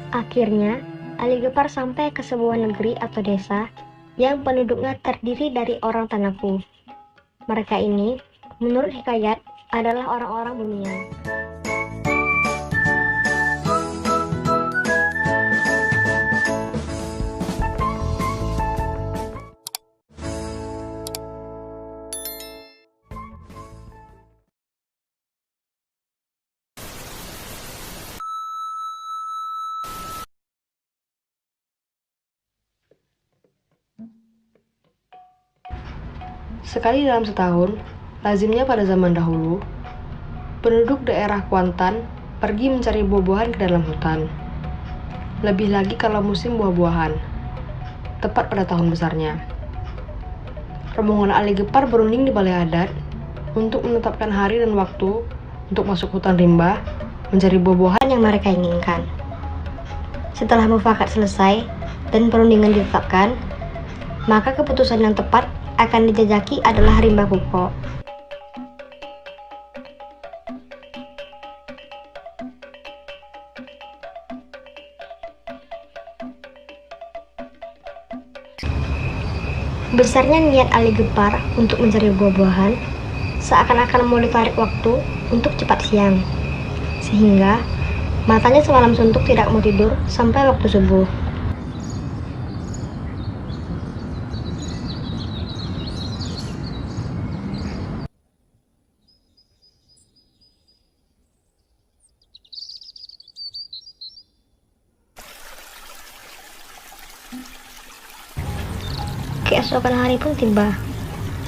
Akhirnya, Ali Gepar sampai ke sebuah negeri atau desa yang penduduknya terdiri dari orang Tanaku. Mereka ini, menurut hikayat, adalah orang-orang Bumian. Sekali dalam setahun, lazimnya pada zaman dahulu, penduduk daerah Kuantan pergi mencari buah-buahan ke dalam hutan. Lebih lagi kalau musim buah-buahan, tepat pada tahun besarnya. Rombongan Ali Gepar berunding di balai adat untuk menetapkan hari dan waktu untuk masuk hutan rimba mencari buah-buahan yang mereka inginkan. Setelah mufakat selesai dan perundingan ditetapkan, maka keputusan yang tepat akan dijajaki adalah rimba kuko. Besarnya niat Ali Gepar untuk mencari buah-buahan seakan-akan mau ditarik waktu untuk cepat siang, sehingga matanya semalam suntuk tidak mau tidur sampai waktu subuh. Keesokan hari pun tiba.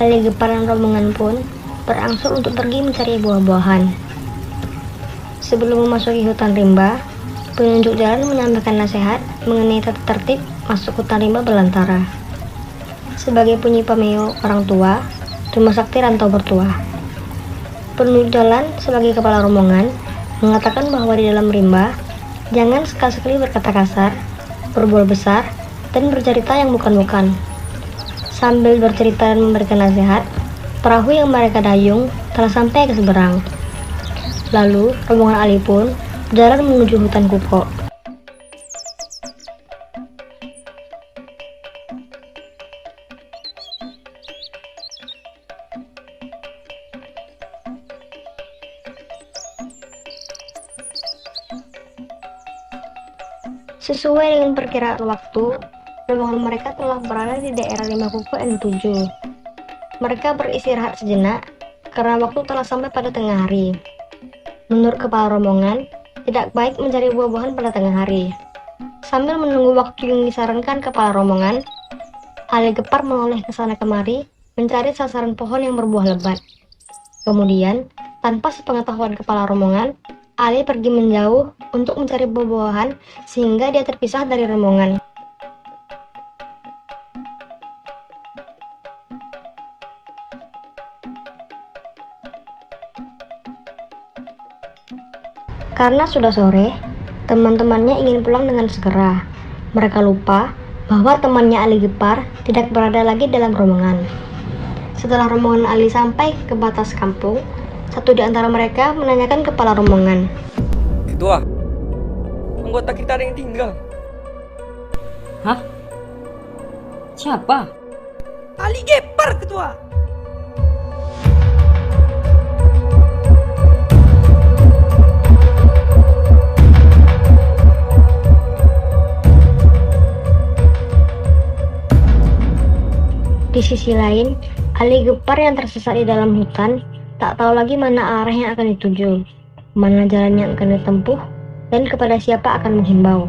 Ali Gepar dan rombongan pun berangsur untuk pergi mencari buah-buahan. Sebelum memasuki hutan rimba, penunjuk jalan menyampaikan nasihat mengenai tata tertib masuk hutan rimba belantara. Sebagai bunyi pameo orang tua, rumah sakti rantau bertuah. Penunjuk jalan sebagai kepala rombongan mengatakan bahwa di dalam rimba jangan sekali-sekali berkata kasar, berbual besar, dan bercerita yang bukan-bukan. Sambil bercerita dan memberikan nasihat, perahu yang mereka dayung telah sampai ke seberang. Lalu, rombongan Ali pun berjalan menuju hutan kuko. Sesuai dengan perkiraan waktu, rombongan mereka telah berada di daerah Rimba Kuko N7. Mereka beristirahat sejenak karena waktu telah sampai pada tengah hari. Menurut kepala rombongan, tidak baik mencari buah-buahan pada tengah hari. Sambil menunggu waktu yang disarankan kepala rombongan, Ali Gepar menoleh ke sana kemari mencari sasaran pohon yang berbuah lebat. Kemudian, tanpa sepengetahuan kepala rombongan, Ali pergi menjauh untuk mencari buah-buahan sehingga dia terpisah dari rombongan. Karena sudah sore, teman-temannya ingin pulang dengan segera. Mereka lupa bahwa temannya Ali Gepar tidak berada lagi dalam rombongan. Setelah rombongan Ali sampai ke batas kampung, satu di antara mereka menanyakan kepala rombongan. Ketua, anggota kita ada yang tinggal. Hah? Siapa? Ali Gepar, Ketua. Di sisi lain, Ali Gepar yang tersesat di dalam hutan tak tahu lagi mana arah yang akan dituju, mana jalan yang akan ditempuh, dan kepada siapa akan menghimbau.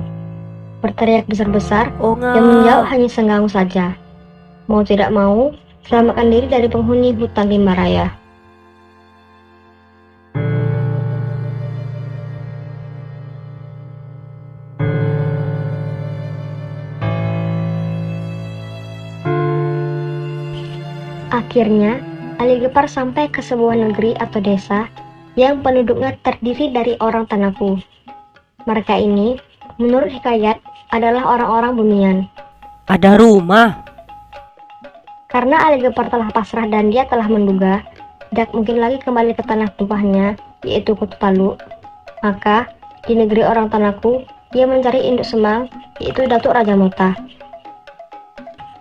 Berteriak besar-besar, yang menjauh hanya senggang saja. Mau tidak mau, selamatkan diri dari penghuni hutan rimba raya. Akhirnya, Ali Gepar sampai ke sebuah negeri atau desa yang penduduknya terdiri dari orang Tanaku. Mereka ini, menurut hikayat, adalah orang-orang Bumian. Ada rumah. Karena Ali Gepar telah pasrah dan dia telah menduga tidak mungkin lagi kembali ke tanah tumpahnya, yaitu Kutu Taluk, maka di negeri orang Tanaku, ia mencari induk semang, yaitu Datuk Raja Mota.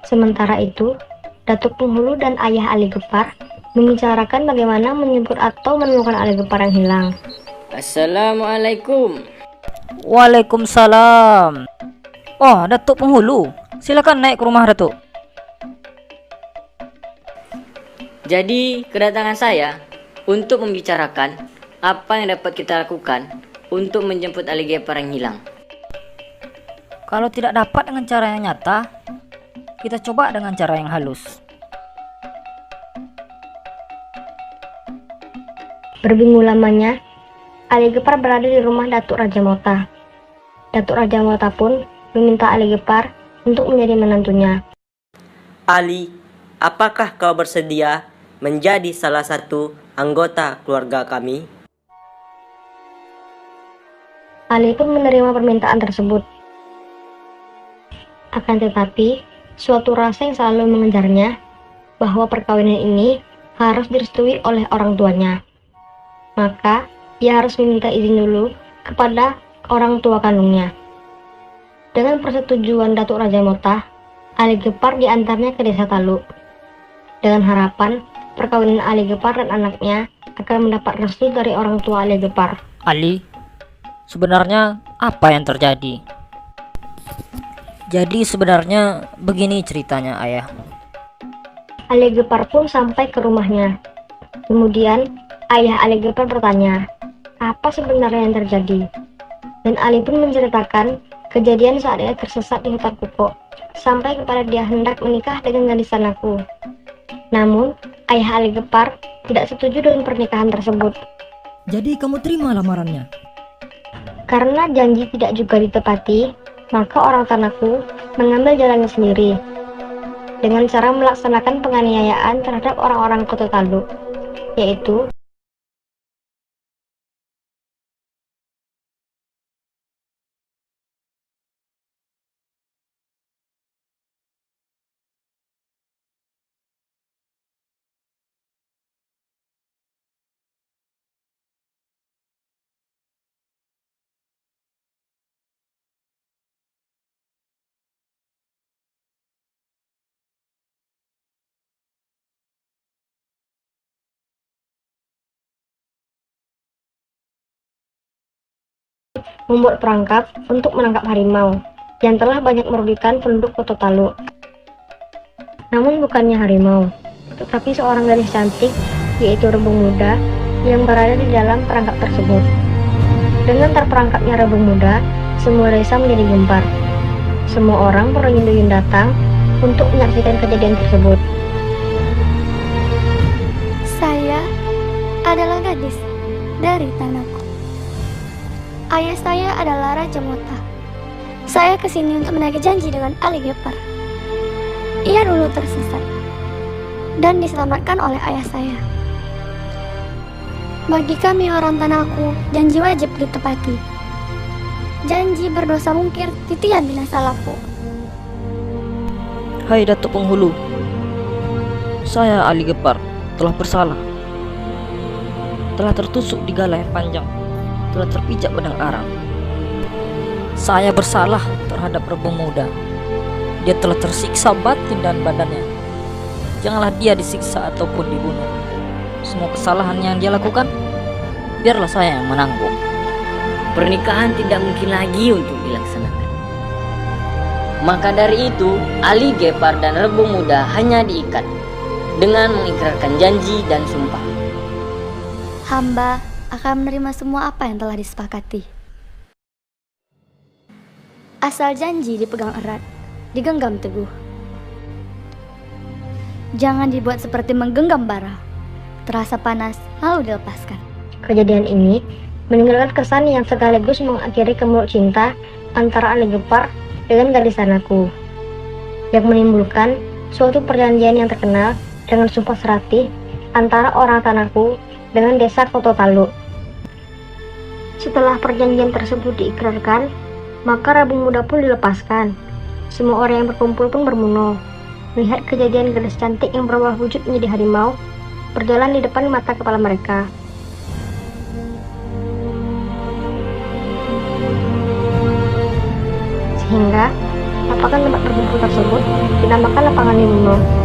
Sementara itu, Datuk Penghulu dan ayah Ali Gepar membicarakan bagaimana menjemput atau menemukan Ali Gepar yang hilang. Assalamualaikum. Waalaikumsalam. Oh, Datuk Penghulu. Silakan naik ke rumah Datuk. Jadi, kedatangan saya untuk membicarakan apa yang dapat kita lakukan untuk menjemput Ali Gepar yang hilang. Kalau tidak dapat dengan cara yang nyata, kita coba dengan cara yang halus. Berminggu lamanya, Ali Gepar berada di rumah Datuk Raja Mota. Datuk Raja Mota pun meminta Ali Gepar untuk menjadi menantunya. Ali, apakah kau bersedia menjadi salah satu anggota keluarga kami? Ali pun menerima permintaan tersebut. Akan tetapi, suatu rasa yang selalu mengejarnya bahwa perkawinan ini harus direstui oleh orang tuanya. Maka, ia harus meminta izin dulu kepada orang tua kandungnya. Dengan persetujuan Datuk Raja Mota, Ali Gepar diantarnya ke desa Taluk. Dengan harapan, perkawinan Ali Gepar dan anaknya akan mendapat restu dari orang tua Ali Gepar. Ali, sebenarnya apa yang terjadi? Jadi sebenarnya begini ceritanya, Ayah. Ali Gepar pun sampai ke rumahnya. Kemudian, ayah Ali Gepar bertanya, apa sebenarnya yang terjadi? Dan Ali pun menceritakan kejadian saat dia tersesat di hutan Kukok, sampai kepada dia hendak menikah dengan gadis Tanaku. Namun, ayah Ali Gepar tidak setuju dengan pernikahan tersebut. Jadi kamu terima lamarannya? Karena janji tidak juga ditepati, maka orang Tanaku mengambil jalannya sendiri dengan cara melaksanakan penganiayaan terhadap orang-orang kota Taluk, yaitu membuat perangkap untuk menangkap harimau yang telah banyak merugikan penduduk kota Taluk. Namun bukannya harimau, tetapi seorang gadis cantik, yaitu Rebung Muda, yang berada di dalam perangkap tersebut. Dengan terperangkapnya Rebung Muda, semua desa menjadi gempar. Semua orang berduyun-duyun datang untuk menyaksikan kejadian tersebut. Saya adalah gadis dari Tanaku. Ayah saya adalah Raja Mota. Saya kesini untuk menagih janji dengan Ali Gepar. Ia dulu tersesat dan diselamatkan oleh ayah saya. Bagi kami orang Tanaku, janji wajib ditepati. Janji berdosa mungkir, titian binasa lapuk. Hai Datuk Penghulu, saya Ali Gepar telah bersalah. Telah tertusuk di gala yang panjang, telah terpijak pedang arang. Saya bersalah terhadap Rebung Muda. Dia telah tersiksa batin dan badannya. Janganlah dia disiksa ataupun dibunuh. Semua kesalahan yang dia lakukan, biarlah saya yang menanggung. Pernikahan tidak mungkin lagi untuk dilaksanakan. Maka dari itu, Ali Gepar dan Rebung Muda hanya diikat dengan mengikrarkan janji dan sumpah. Hamba akan menerima semua apa yang telah disepakati. Asal janji dipegang erat, digenggam teguh. Jangan dibuat seperti menggenggam bara. Terasa panas, lalu dilepaskan. Kejadian ini meninggalkan kesan yang sekaligus mengakhiri kemelut cinta antara Ali Gepar dengan gadis Tanaku, yang menimbulkan suatu perjanjian yang terkenal dengan sumpah serati antara orang Tanaku dengan desa Koto Taluk. Setelah perjanjian tersebut diikrarkan, maka Rebung Muda pun dilepaskan. Semua orang yang berkumpul pun bermuno melihat kejadian gadis cantik yang berubah wujud menjadi harimau berjalan di depan mata kepala mereka. sehingga lapangan tempat berkumpul tersebut dinamakan lapangan Limuno.